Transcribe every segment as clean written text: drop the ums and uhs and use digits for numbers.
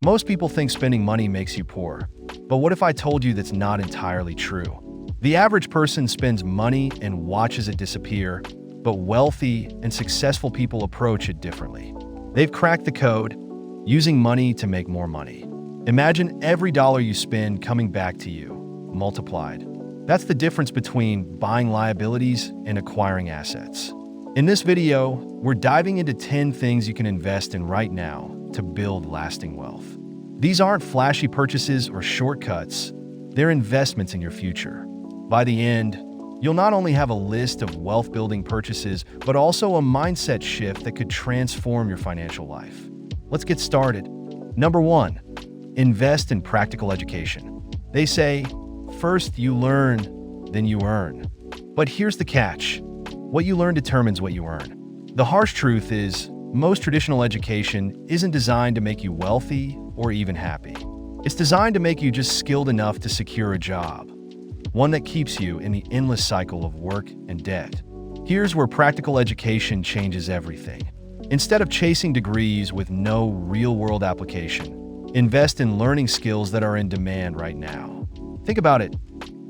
Most people think spending money makes you poor. But what if I told you that's not entirely true? The average person spends money and watches it disappear, but wealthy and successful people approach it differently. They've cracked the code, using money to make more money. Imagine every dollar you spend coming back to you, multiplied. That's the difference between buying liabilities and acquiring assets. In this video, we're diving into 10 things you can invest in right now to build lasting wealth. These aren't flashy purchases or shortcuts, they're investments in your future. By the end, you'll not only have a list of wealth-building purchases, but also a mindset shift that could transform your financial life. Let's get started. Number 1, invest in practical education. They say, first you learn, then you earn. But here's the catch. What you learn determines what you earn. The harsh truth is, most traditional education isn't designed to make you wealthy or even happy. It's designed to make you just skilled enough to secure a job, one that keeps you in the endless cycle of work and debt. Here's where practical education changes everything. Instead of chasing degrees with no real-world application, invest in learning skills that are in demand right now. Think about it.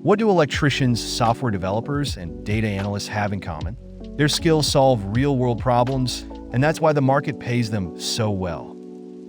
What do electricians, software developers, and data analysts have in common? Their skills solve real-world problems, and that's why the market pays them so well.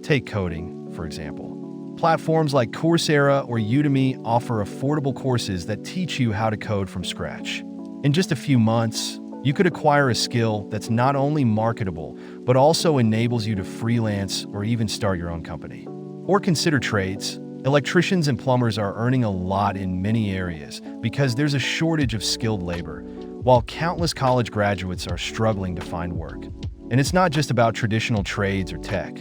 Take coding, for example. Platforms like Coursera or Udemy offer affordable courses that teach you how to code from scratch. In just a few months, you could acquire a skill that's not only marketable, but also enables you to freelance or even start your own company. Or consider trades. Electricians and plumbers are earning a lot in many areas because there's a shortage of skilled labor, while countless college graduates are struggling to find work. And it's not just about traditional trades or tech.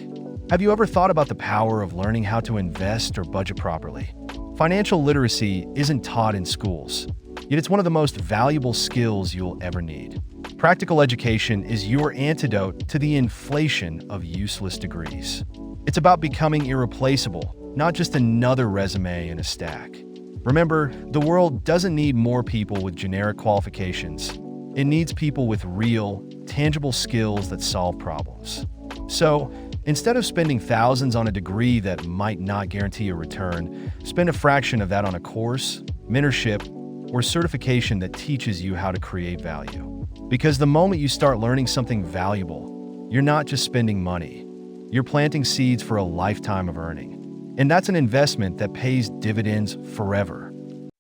Have you ever thought about the power of learning how to invest or budget properly? Financial literacy isn't taught in schools, yet it's one of the most valuable skills you'll ever need. Practical education is your antidote to the inflation of useless degrees. It's about becoming irreplaceable, not just another resume in a stack. Remember, the world doesn't need more people with generic qualifications. It needs people with real, tangible skills that solve problems. So, instead of spending thousands on a degree that might not guarantee a return, spend a fraction of that on a course, mentorship, or certification that teaches you how to create value. Because the moment you start learning something valuable, you're not just spending money. You're planting seeds for a lifetime of earning. And that's an investment that pays dividends forever.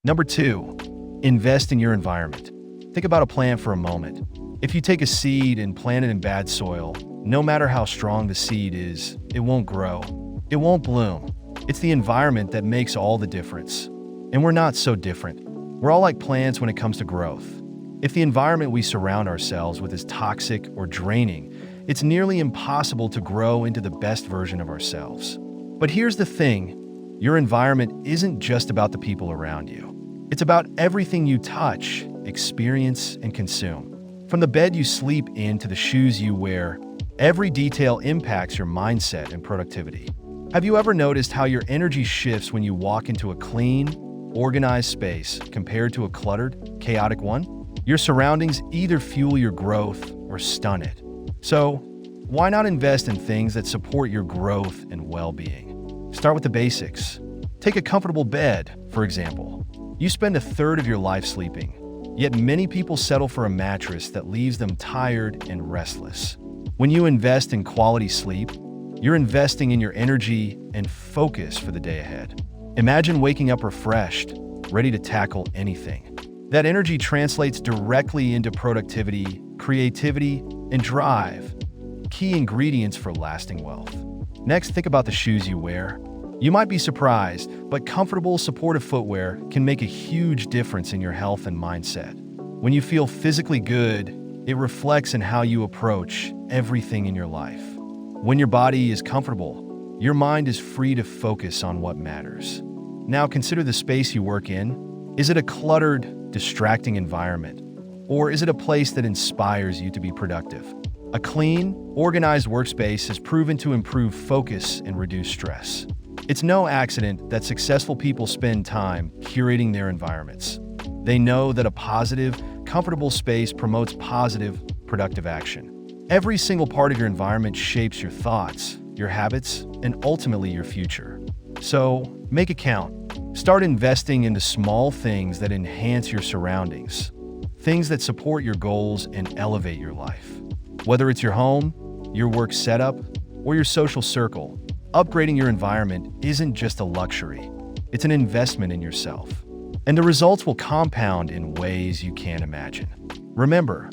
Number 2, invest in your environment. Think about a plant for a moment. If you take a seed and plant it in bad soil, no matter how strong the seed is, it won't grow. It won't bloom. It's the environment that makes all the difference. And we're not so different. We're all like plants when it comes to growth. If the environment we surround ourselves with is toxic or draining, it's nearly impossible to grow into the best version of ourselves. But here's the thing, your environment isn't just about the people around you. It's about everything you touch, experience, and consume. From the bed you sleep in to the shoes you wear, every detail impacts your mindset and productivity. Have you ever noticed how your energy shifts when you walk into a clean, organized space compared to a cluttered, chaotic one? Your surroundings either fuel your growth or stun it. So, why not invest in things that support your growth and well-being? Start with the basics. Take a comfortable bed, for example. You spend a third of your life sleeping, yet many people settle for a mattress that leaves them tired and restless. When you invest in quality sleep, you're investing in your energy and focus for the day ahead. Imagine waking up refreshed, ready to tackle anything. That energy translates directly into productivity, creativity, and drive, key ingredients for lasting wealth. Next, think about the shoes you wear. You might be surprised, but comfortable, supportive footwear can make a huge difference in your health and mindset. When you feel physically good, it reflects in how you approach everything in your life. When your body is comfortable, your mind is free to focus on what matters. Now consider the space you work in. Is it a cluttered, distracting environment? Or is it a place that inspires you to be productive? A clean, organized workspace has proven to improve focus and reduce stress. It's no accident that successful people spend time curating their environments. They know that a positive, comfortable space promotes positive, productive action. Every single part of your environment shapes your thoughts, your habits, and ultimately your future. So, make it count. Start investing into small things that enhance your surroundings, things that support your goals and elevate your life. Whether it's your home, your work setup, or your social circle, upgrading your environment isn't just a luxury, it's an investment in yourself. And the results will compound in ways you can't imagine. Remember,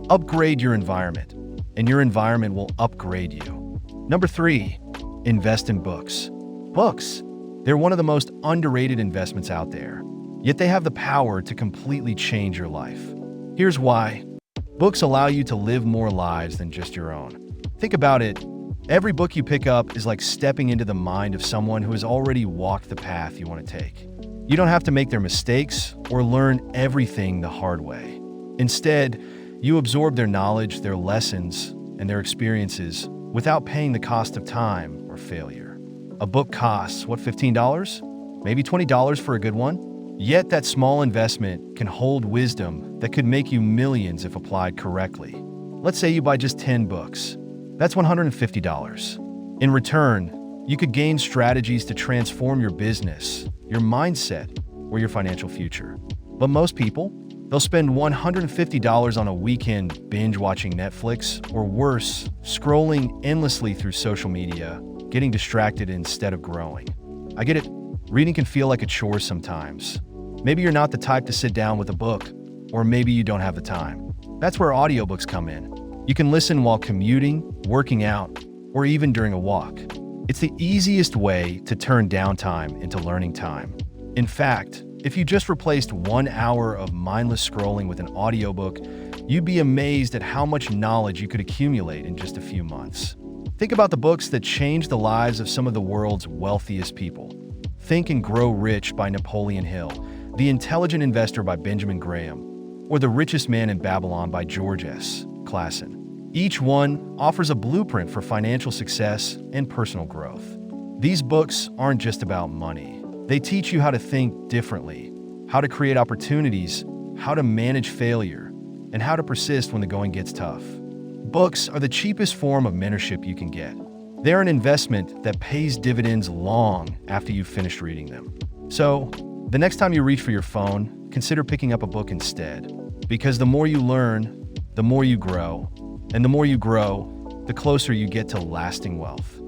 upgrade your environment, and your environment will upgrade you. Number 3, invest in books. Books, they're one of the most underrated investments out there, yet they have the power to completely change your life. Here's why. Books allow you to live more lives than just your own. Think about it. Every book you pick up is like stepping into the mind of someone who has already walked the path you want to take. You don't have to make their mistakes or learn everything the hard way. Instead, you absorb their knowledge, their lessons, and their experiences without paying the cost of time or failure. A book costs, $15? Maybe $20 for a good one? Yet that small investment can hold wisdom that could make you millions if applied correctly. Let's say you buy just 10 books. That's $150. In return, you could gain strategies to transform your business, your mindset, or your financial future. But most people, they'll spend $150 on a weekend binge watching Netflix, or worse, scrolling endlessly through social media, getting distracted instead of growing. I get it. Reading can feel like a chore sometimes. Maybe you're not the type to sit down with a book, or maybe you don't have the time. That's where audiobooks come in. You can listen while commuting, working out, or even during a walk. It's the easiest way to turn downtime into learning time. In fact, if you just replaced 1 hour of mindless scrolling with an audiobook, you'd be amazed at how much knowledge you could accumulate in just a few months. Think about the books that changed the lives of some of the world's wealthiest people. Think and Grow Rich by Napoleon Hill, The Intelligent Investor by Benjamin Graham, or The Richest Man in Babylon by George S. Clason. Each one offers a blueprint for financial success and personal growth. These books aren't just about money. They teach you how to think differently, how to create opportunities, how to manage failure, and how to persist when the going gets tough. Books are the cheapest form of mentorship you can get. They're an investment that pays dividends long after you've finished reading them. So, the next time you reach for your phone, consider picking up a book instead. Because the more you learn, the more you grow. And the more you grow, the closer you get to lasting wealth.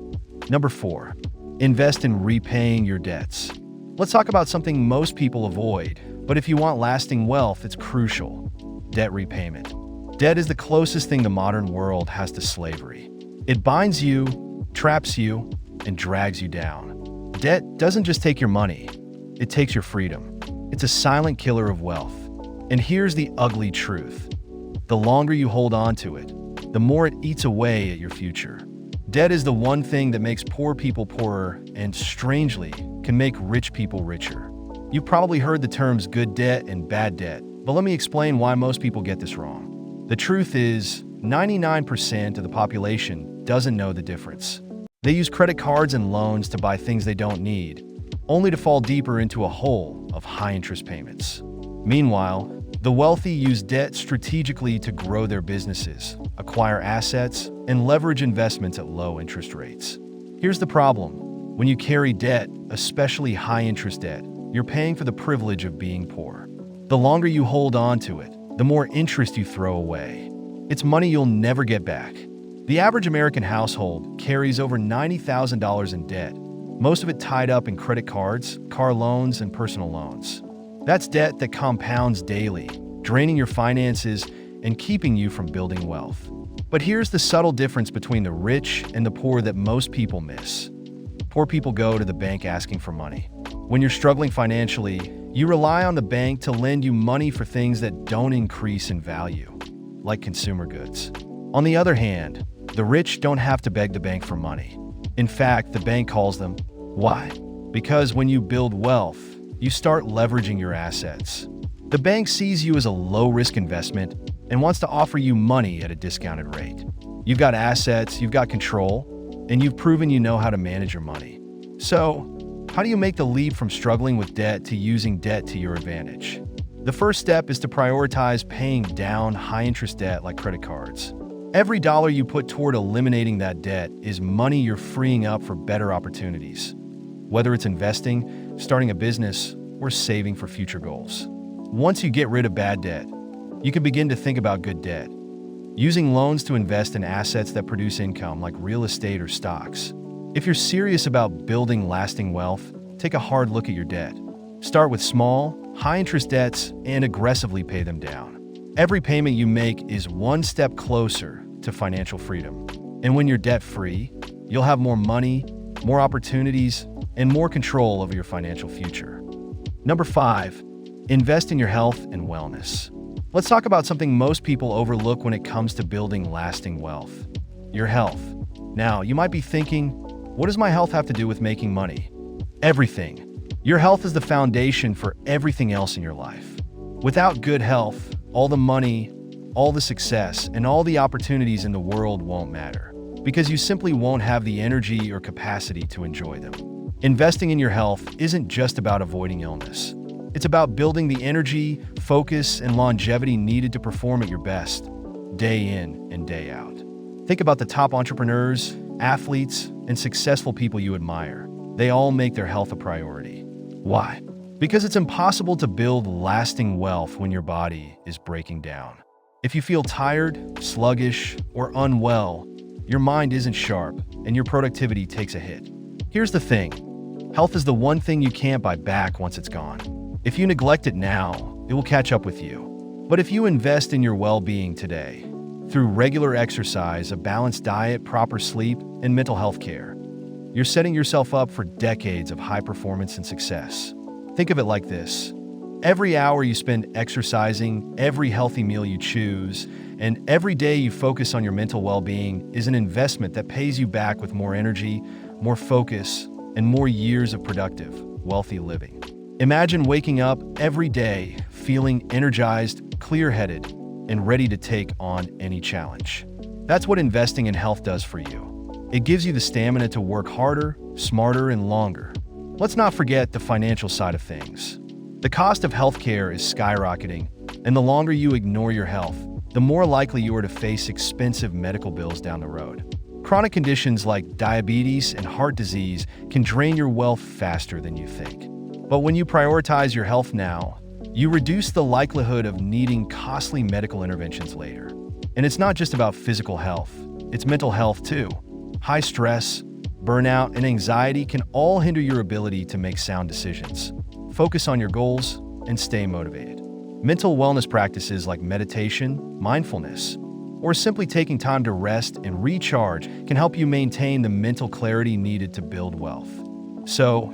Number 4, invest in repaying your debts. Let's talk about something most people avoid, but if you want lasting wealth, it's crucial: debt repayment. Debt is the closest thing the modern world has to slavery. It binds you, traps you, and drags you down. Debt doesn't just take your money, it takes your freedom. It's a silent killer of wealth. And here's the ugly truth. The longer you hold on to it, the more it eats away at your future. Debt is the one thing that makes poor people poorer and, strangely, can make rich people richer. You've probably heard the terms good debt and bad debt, but let me explain why most people get this wrong. The truth is, 99% of the population doesn't know the difference. They use credit cards and loans to buy things they don't need, only to fall deeper into a hole of high-interest payments. Meanwhile, the wealthy use debt strategically to grow their businesses, acquire assets, and leverage investments at low interest rates. Here's the problem. When you carry debt, especially high-interest debt, you're paying for the privilege of being poor. The longer you hold on to it, the more interest you throw away. It's money you'll never get back. The average American household carries over $90,000 in debt, most of it tied up in credit cards, car loans, and personal loans. That's debt that compounds daily, draining your finances and keeping you from building wealth. But here's the subtle difference between the rich and the poor that most people miss. Poor people go to the bank asking for money. When you're struggling financially, you rely on the bank to lend you money for things that don't increase in value, like consumer goods. On the other hand, the rich don't have to beg the bank for money. In fact, the bank calls them. Why? Because when you build wealth, you start leveraging your assets. The bank sees you as a low-risk investment and wants to offer you money at a discounted rate. You've got assets, you've got control, and you've proven you know how to manage your money. So, how do you make the leap from struggling with debt to using debt to your advantage? The first step is to prioritize paying down high-interest debt like credit cards. Every dollar you put toward eliminating that debt is money you're freeing up for better opportunities. Whether it's investing, starting a business, or saving for future goals. Once you get rid of bad debt, you can begin to think about good debt. Using loans to invest in assets that produce income like real estate or stocks. If you're serious about building lasting wealth, take a hard look at your debt. Start with small, high-interest debts and aggressively pay them down. Every payment you make is one step closer to financial freedom. And when you're debt-free, you'll have more money, more opportunities, and more control over your financial future. Number 5, invest in your health and wellness. Let's talk about something most people overlook when it comes to building lasting wealth: your health. Now, you might be thinking, what does my health have to do with making money? Everything. Your health is the foundation for everything else in your life. Without good health, all the money, all the success, and all the opportunities in the world won't matter, because you simply won't have the energy or capacity to enjoy them. Investing in your health isn't just about avoiding illness. It's about building the energy, focus, and longevity needed to perform at your best, day in and day out. Think about the top entrepreneurs, athletes, and successful people you admire. They all make their health a priority. Why? Because it's impossible to build lasting wealth when your body is breaking down. If you feel tired, sluggish, or unwell, your mind isn't sharp and your productivity takes a hit. Here's the thing. Health is the one thing you can't buy back once it's gone. If you neglect it now, it will catch up with you. But if you invest in your well-being today, through regular exercise, a balanced diet, proper sleep, and mental health care, you're setting yourself up for decades of high performance and success. Think of it like this. Every hour you spend exercising, every healthy meal you choose, and every day you focus on your mental well-being is an investment that pays you back with more energy, more focus, and more years of productive, wealthy living. Imagine waking up every day feeling energized, clear-headed, and ready to take on any challenge. That's what investing in health does for you. It gives you the stamina to work harder, smarter, and longer. Let's not forget the financial side of things. The cost of healthcare is skyrocketing, and the longer you ignore your health, the more likely you are to face expensive medical bills down the road. Chronic conditions like diabetes and heart disease can drain your wealth faster than you think. But when you prioritize your health now, you reduce the likelihood of needing costly medical interventions later. And it's not just about physical health, it's mental health too. High stress, burnout, and anxiety can all hinder your ability to make sound decisions. Focus on your goals and stay motivated. Mental wellness practices like meditation, mindfulness, or simply taking time to rest and recharge can help you maintain the mental clarity needed to build wealth. So,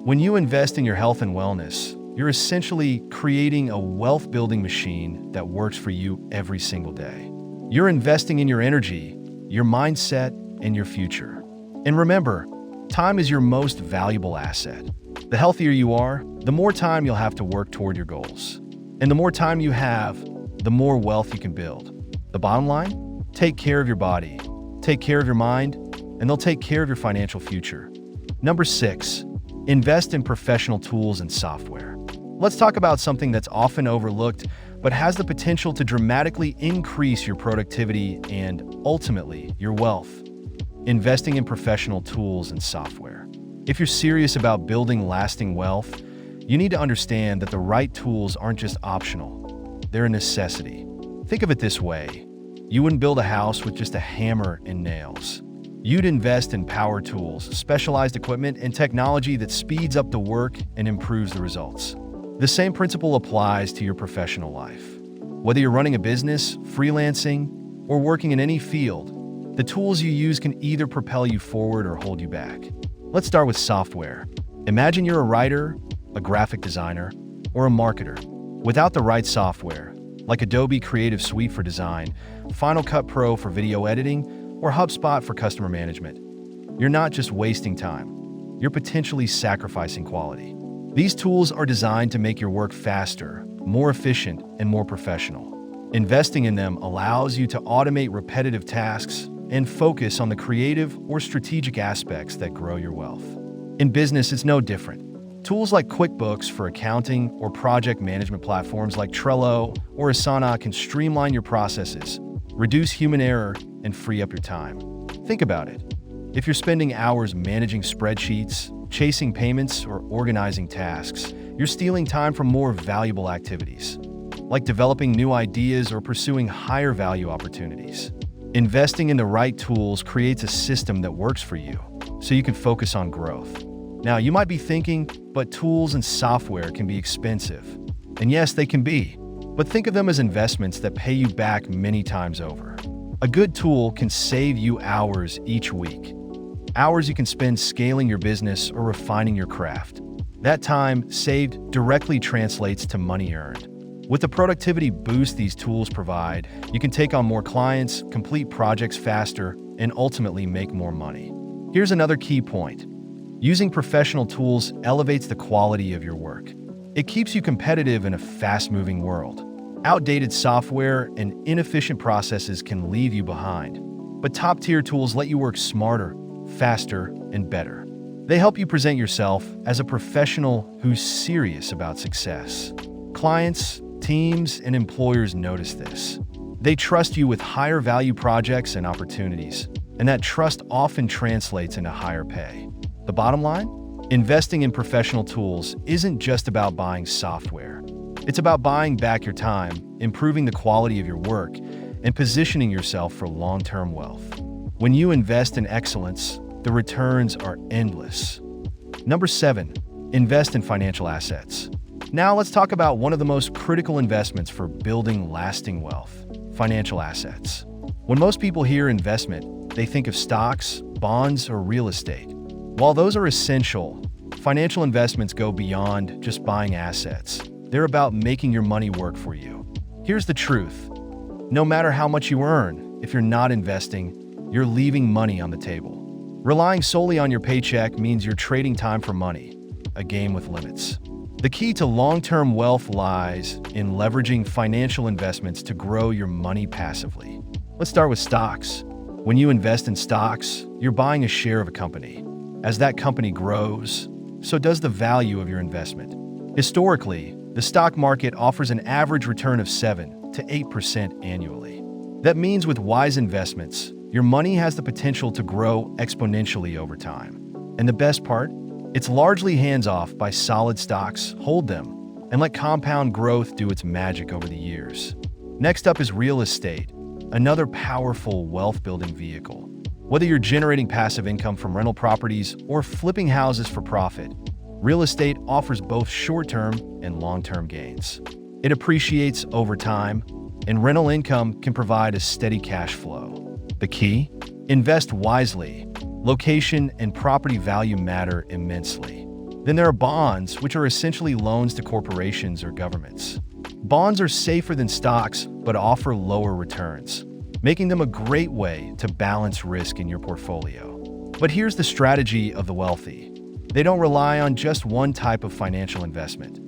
when you invest in your health and wellness, you're essentially creating a wealth-building machine that works for you every single day. You're investing in your energy, your mindset, and your future. And remember, time is your most valuable asset. The healthier you are, the more time you'll have to work toward your goals. And the more time you have, the more wealth you can build. The bottom line? Take care of your body, take care of your mind, and they'll take care of your financial future. Number 6, invest in professional tools and software. Let's talk about something that's often overlooked, but has the potential to dramatically increase your productivity and, ultimately, your wealth. Investing in professional tools and software. If you're serious about building lasting wealth, you need to understand that the right tools aren't just optional, they're a necessity. Think of it this way. You wouldn't build a house with just a hammer and nails. You'd invest in power tools, specialized equipment, and technology that speeds up the work and improves the results. The same principle applies to your professional life. Whether you're running a business, freelancing, or working in any field, the tools you use can either propel you forward or hold you back. Let's start with software. Imagine you're a writer, a graphic designer, or a marketer. Without the right software, like Adobe Creative Suite for design, Final Cut Pro for video editing, or HubSpot for customer management, you're not just wasting time, you're potentially sacrificing quality. These tools are designed to make your work faster, more efficient, and more professional. Investing in them allows you to automate repetitive tasks and focus on the creative or strategic aspects that grow your wealth. In business, it's no different. Tools like QuickBooks for accounting or project management platforms like Trello or Asana can streamline your processes, reduce human error, and free up your time. Think about it. If you're spending hours managing spreadsheets, chasing payments, or organizing tasks, you're stealing time from more valuable activities, like developing new ideas or pursuing higher value opportunities. Investing in the right tools creates a system that works for you, so you can focus on growth. Now, you might be thinking, but tools and software can be expensive. And yes, they can be, but think of them as investments that pay you back many times over. A good tool can save you hours each week. Hours you can spend scaling your business or refining your craft. That time saved directly translates to money earned. With the productivity boost these tools provide, you can take on more clients, complete projects faster, and ultimately make more money. Here's another key point. Using professional tools elevates the quality of your work. It keeps you competitive in a fast-moving world. Outdated software and inefficient processes can leave you behind, but top-tier tools let you work smarter, faster, and better. They help you present yourself as a professional who's serious about success. Clients, teams, and employers notice this. They trust you with higher value projects and opportunities, and that trust often translates into higher pay. The bottom line? Investing in professional tools isn't just about buying software. It's about buying back your time, improving the quality of your work, and positioning yourself for long-term wealth. When you invest in excellence, the returns are endless. Number 7, invest in financial assets. Now let's talk about one of the most critical investments for building lasting wealth: financial assets. When most people hear investment, they think of stocks, bonds, or real estate. While those are essential, financial investments go beyond just buying assets. They're about making your money work for you. Here's the truth. No matter how much you earn, if you're not investing, you're leaving money on the table. Relying solely on your paycheck means you're trading time for money, a game with limits. The key to long-term wealth lies in leveraging financial investments to grow your money passively. Let's start with stocks. When you invest in stocks, you're buying a share of a company. As that company grows, so does the value of your investment. Historically, the stock market offers an average return of 7 to 8% annually. That means with wise investments, your money has the potential to grow exponentially over time. And the best part? It's largely hands-off. Buy solid stocks, hold them, and let compound growth do its magic over the years. Next up is real estate, another powerful wealth-building vehicle. Whether you're generating passive income from rental properties or flipping houses for profit, real estate offers both short-term and long-term gains. It appreciates over time, and rental income can provide a steady cash flow. The key? Invest wisely. Location and property value matter immensely. Then there are bonds, which are essentially loans to corporations or governments. Bonds are safer than stocks, but offer lower returns, making them a great way to balance risk in your portfolio. But here's the strategy of the wealthy. They don't rely on just one type of financial investment.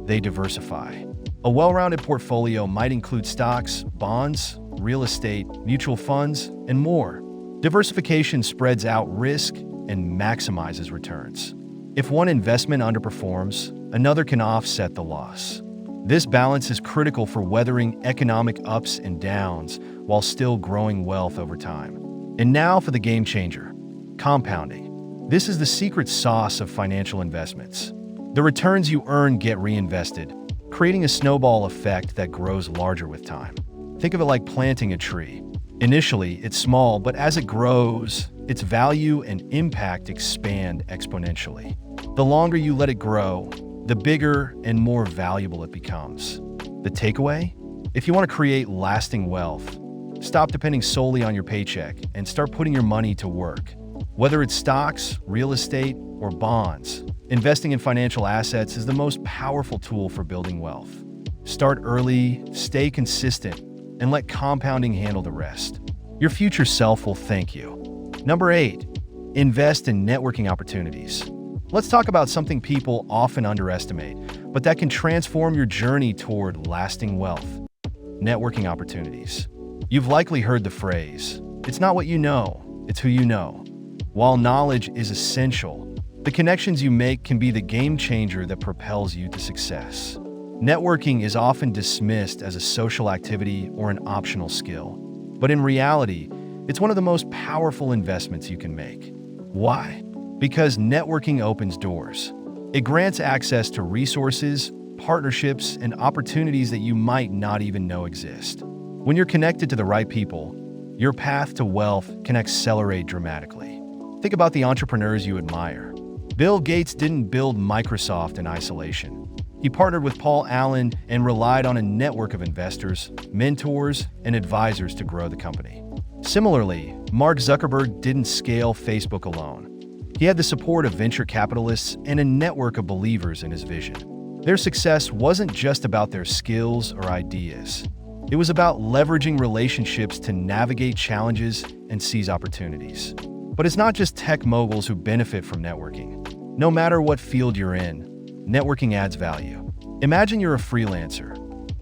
They diversify. A well-rounded portfolio might include stocks, bonds, real estate, mutual funds, and more. Diversification spreads out risk and maximizes returns. If one investment underperforms, another can offset the loss. This balance is critical for weathering economic ups and downs while still growing wealth over time. And now for the game changer: compounding. This is the secret sauce of financial investments. The returns you earn get reinvested, creating a snowball effect that grows larger with time. Think of it like planting a tree. Initially, it's small, but as it grows, its value and impact expand exponentially. The longer you let it grow, the bigger and more valuable it becomes. The takeaway? If you want to create lasting wealth, stop depending solely on your paycheck and start putting your money to work. Whether it's stocks, real estate, or bonds, investing in financial assets is the most powerful tool for building wealth. Start early, stay consistent, and let compounding handle the rest. Your future self will thank you. Number 8, invest in networking opportunities. Let's talk about something people often underestimate, but that can transform your journey toward lasting wealth: networking opportunities. You've likely heard the phrase, "It's not what you know, it's who you know." While knowledge is essential, the connections you make can be the game changer that propels you to success. Networking is often dismissed as a social activity or an optional skill, but in reality, It's one of the most powerful investments you can make. Why? Because networking opens doors. It grants access to resources, partnerships, and opportunities that you might not even know exist. When you're connected to the right people, your path to wealth can accelerate dramatically. Think about the entrepreneurs you admire. Bill Gates didn't build Microsoft in isolation. He partnered with Paul Allen and relied on a network of investors, mentors, and advisors to grow the company. Similarly, Mark Zuckerberg didn't scale Facebook alone. He had the support of venture capitalists and a network of believers in his vision. Their success wasn't just about their skills or ideas. It was about leveraging relationships to navigate challenges and seize opportunities. But it's not just tech moguls who benefit from networking. No matter what field you're in, networking adds value. Imagine you're a freelancer.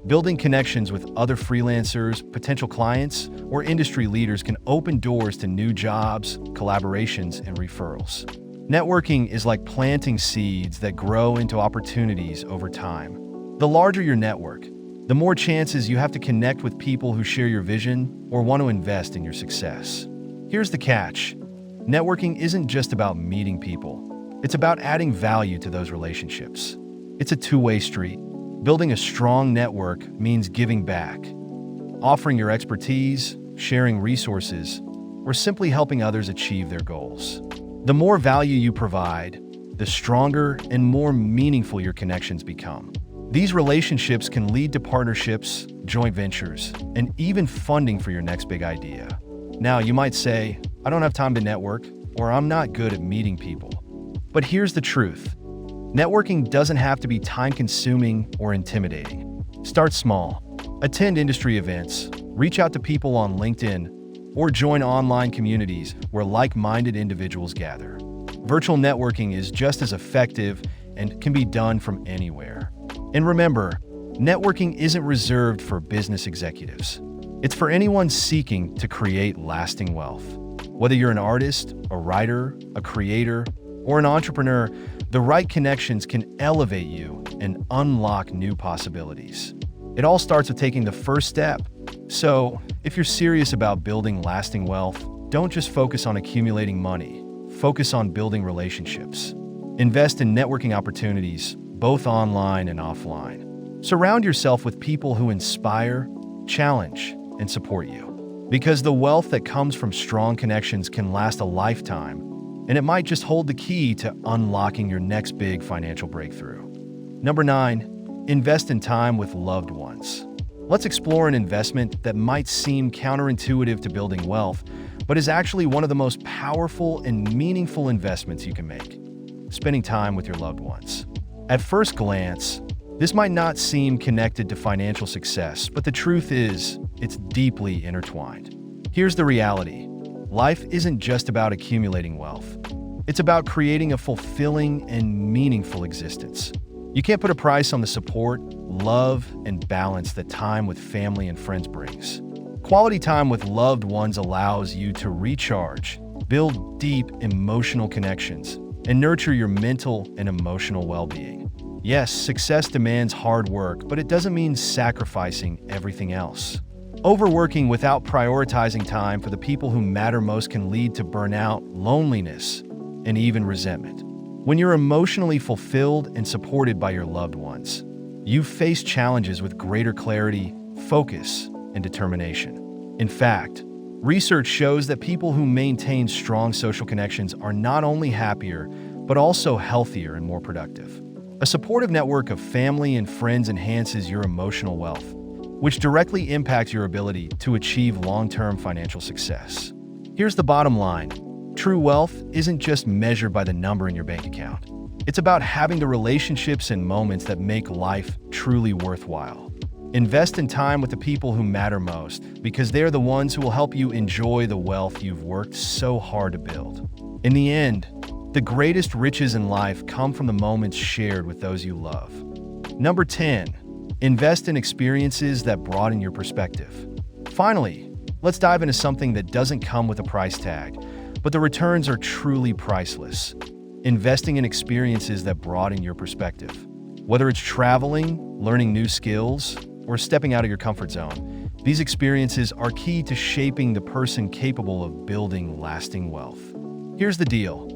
Building connections with other freelancers, potential clients, or industry leaders can open doors to new jobs, collaborations, and referrals. Networking is like planting seeds that grow into opportunities over time. The larger your network, the more chances you have to connect with people who share your vision or want to invest in your success. Here's the catch. Networking isn't just about meeting people. It's about adding value to those relationships. It's a two-way street. Building a strong network means giving back, offering your expertise, sharing resources, or simply helping others achieve their goals. The more value you provide, the stronger and more meaningful your connections become. These relationships can lead to partnerships, joint ventures, and even funding for your next big idea. Now, you might say, I don't have time to network, or I'm not good at meeting people. But here's the truth. Networking doesn't have to be time-consuming or intimidating. Start small. Attend industry events, reach out to people on LinkedIn, or join online communities where like-minded individuals gather. Virtual networking is just as effective and can be done from anywhere. And remember, networking isn't reserved for business executives. It's for anyone seeking to create lasting wealth. Whether you're an artist, a writer, a creator, or an entrepreneur, the right connections can elevate you and unlock new possibilities. It all starts with taking the first step. So, if you're serious about building lasting wealth, don't just focus on accumulating money. Focus on building relationships. Invest in networking opportunities, both online and offline. Surround yourself with people who inspire, challenge, and support you. Because the wealth that comes from strong connections can last a lifetime, and it might just hold the key to unlocking your next big financial breakthrough. Number 9, invest in time with loved ones. Let's explore an investment that might seem counterintuitive to building wealth, but is actually one of the most powerful and meaningful investments you can make: spending time with your loved ones. At first glance, this might not seem connected to financial success, but the truth is, it's deeply intertwined. Here's the reality. Life isn't just about accumulating wealth. It's about creating a fulfilling and meaningful existence. You can't put a price on the support, love, and balance that time with family and friends brings. Quality time with loved ones allows you to recharge, build deep emotional connections, and nurture your mental and emotional well-being. Yes, success demands hard work, but it doesn't mean sacrificing everything else. Overworking without prioritizing time for the people who matter most can lead to burnout, loneliness, and even resentment. When you're emotionally fulfilled and supported by your loved ones, you face challenges with greater clarity, focus, and determination. In fact, research shows that people who maintain strong social connections are not only happier, but also healthier and more productive. A supportive network of family and friends enhances your emotional wealth, which directly impacts your ability to achieve long-term financial success. Here's the bottom line. True wealth isn't just measured by the number in your bank account. It's about having the relationships and moments that make life truly worthwhile. Invest in time with the people who matter most, because they're the ones who will help you enjoy the wealth you've worked so hard to build. In the end, the greatest riches in life come from the moments shared with those you love. Number 10. Invest in experiences that broaden your perspective. Finally, let's dive into something that doesn't come with a price tag, but the returns are truly priceless. Investing in experiences that broaden your perspective. Whether it's traveling, learning new skills, or stepping out of your comfort zone, These experiences are key to shaping the person capable of building lasting wealth. Here's the deal.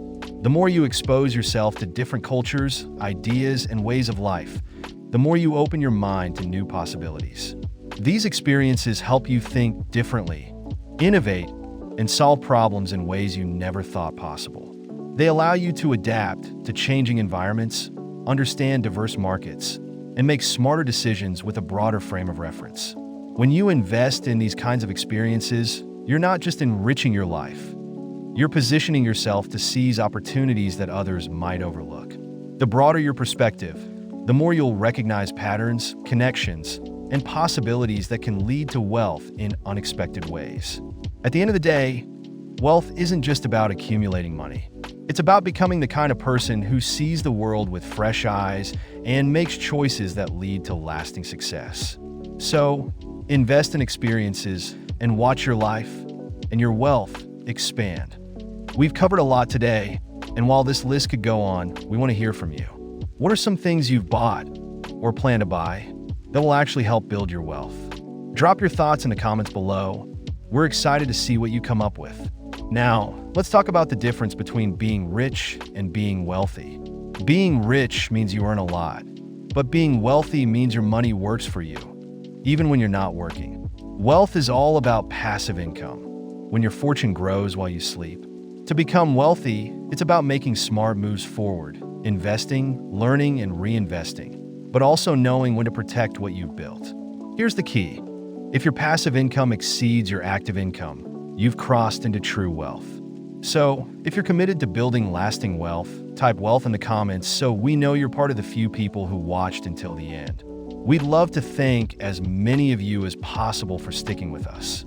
The more you expose yourself to different cultures, ideas, and ways of life, the more you open your mind to new possibilities. These experiences help you think differently, innovate, and solve problems in ways you never thought possible. They allow you to adapt to changing environments, understand diverse markets, and make smarter decisions with a broader frame of reference. When you invest in these kinds of experiences, you're not just enriching your life. You're positioning yourself to seize opportunities that others might overlook. The broader your perspective, the more you'll recognize patterns, connections, and possibilities that can lead to wealth in unexpected ways. At the end of the day, wealth isn't just about accumulating money. It's about becoming the kind of person who sees the world with fresh eyes and makes choices that lead to lasting success. So, invest in experiences and watch your life and your wealth expand. We've covered a lot today, and while this list could go on, we want to hear from you. What are some things you've bought or plan to buy that will actually help build your wealth? Drop your thoughts in the comments below. We're excited to see what you come up with. Now, let's talk about the difference between being rich and being wealthy. Being rich means you earn a lot, but being wealthy means your money works for you, even when you're not working. Wealth is all about passive income, when your fortune grows while you sleep. To become wealthy, it's about making smart moves forward, investing, learning, and reinvesting, but also knowing when to protect what you've built. Here's the key. If your passive income exceeds your active income, you've crossed into true wealth. So, if you're committed to building lasting wealth, type wealth in the comments so we know you're part of the few people who watched until the end. We'd love to thank as many of you as possible for sticking with us.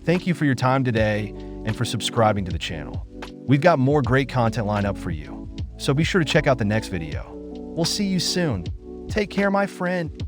Thank you for your time today and for subscribing to the channel. We've got more great content lined up for you, so be sure to check out the next video. We'll see you soon. Take care, my friend.